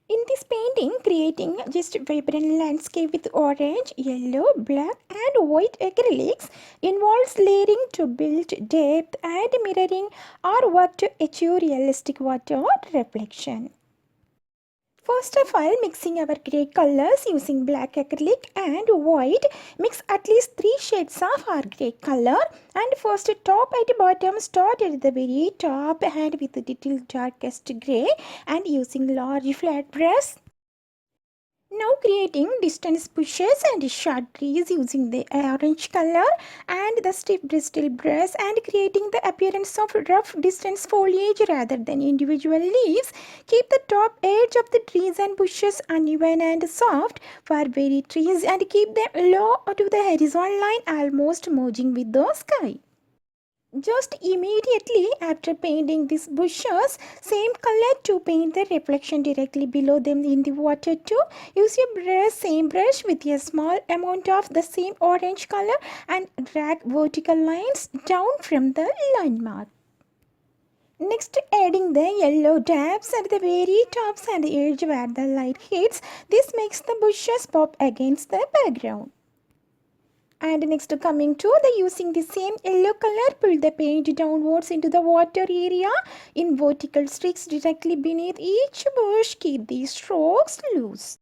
In this painting, creating just vibrant landscape with orange, yellow, black and white acrylics involves layering to build depth and mirroring or work to achieve realistic water reflection. First of all, mixing our grey colors using black acrylic and white. Mix at least 3 shades of our grey color, and first top and bottom start at the very top and with the little darkest grey and using large flat brush. Now creating distance bushes and short trees using the orange color and the stiff bristle brush, and creating the appearance of rough distance foliage rather than individual leaves. Keep the top edge of the trees and bushes uneven and soft for berry trees and keep them low to the horizontal line, almost merging with the sky. Just immediately after painting these bushes, same color to paint the reflection directly below them in the water too. Use your brush, same brush with a small amount of the same orange color and drag vertical lines down from the line mark. Next, adding the yellow dabs at the very tops and edge where the light hits. This makes the bushes pop against the background. And next, coming to the using the same yellow color, pull the paint downwards into the water area in vertical streaks directly beneath each bush. Keep these strokes loose.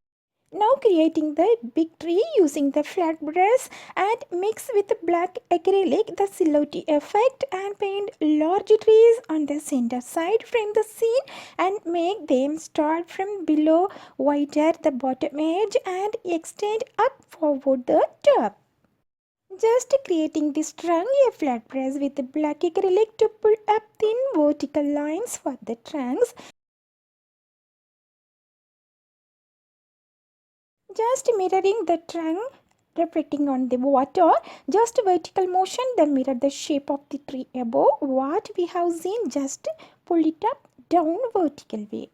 Now creating the big tree using the flat brush and mix with black acrylic the silhouette effect and paint large trees on the center side from the scene and make them start from below, whiter the bottom edge and extend up forward the top. Just creating this trunk, a flat brush with black acrylic to pull up thin vertical lines for the trunks. Just mirroring the trunk reflecting on the water. Just vertical motion then mirror the shape of the tree above what we have seen. Just pull it up down vertical way.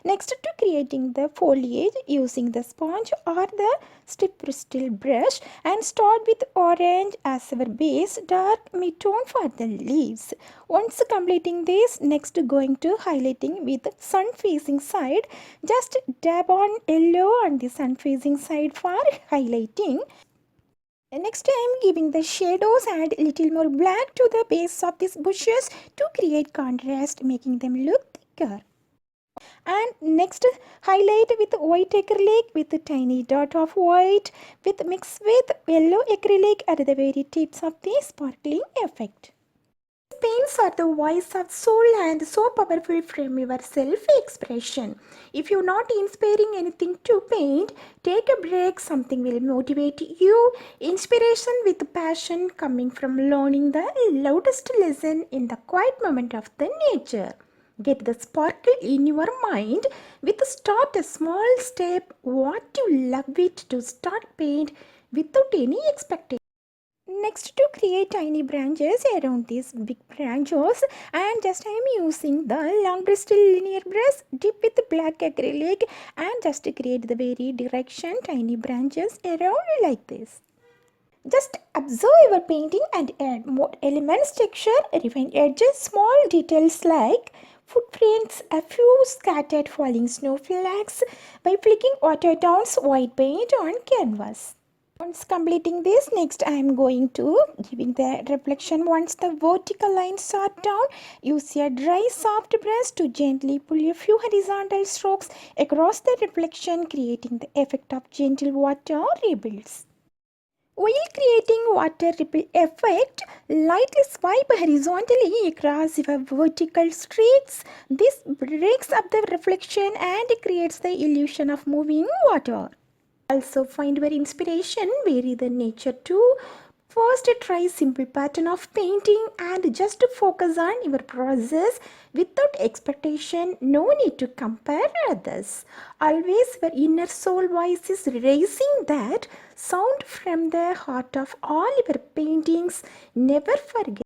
Next, to creating the foliage using the sponge or the stiff bristle brush, and start with orange as our base, dark mid-tone for the leaves. Once completing this, next going to highlighting with sun facing side. Just dab on yellow on the sun facing side for highlighting. Next, I am giving the shadows and little more black to the base of these bushes to create contrast, making them look thicker. And next, highlight with white acrylic with a tiny dot of white with mix with yellow acrylic at the very tips of the sparkling effect. Paints are the voice of soul and so powerful from your self-expression. If you're not inspiring anything to paint, take a break. Something will motivate you. Inspiration with passion coming from learning the loudest lesson in the quiet moment of the nature. Get the sparkle in your mind with start a small step. What you love it to start paint without any expectation. Next, to create tiny branches around these big branches, and just I am using the long bristle linear brush, dip with black acrylic and just create the very direction tiny branches around like this. Just observe your painting and add more elements, texture, refine edges, small details like footprints, a few scattered falling snowflakes by flicking watertones white paint on canvas. Once completing this, next I am going to giving the reflection. Once the vertical lines are down, use a dry soft brush to gently pull a few horizontal strokes across the reflection, creating the effect of gentle water ripples. While creating water ripple effect, lightly swipe horizontally across your vertical streaks. This breaks up the reflection and creates the illusion of moving water. Also find your inspiration, vary the nature too. First, try simple pattern of painting and just focus on your process without expectation. No need to compare others. Always your inner soul voice is raising that sound from the heart of all your paintings. Never forget.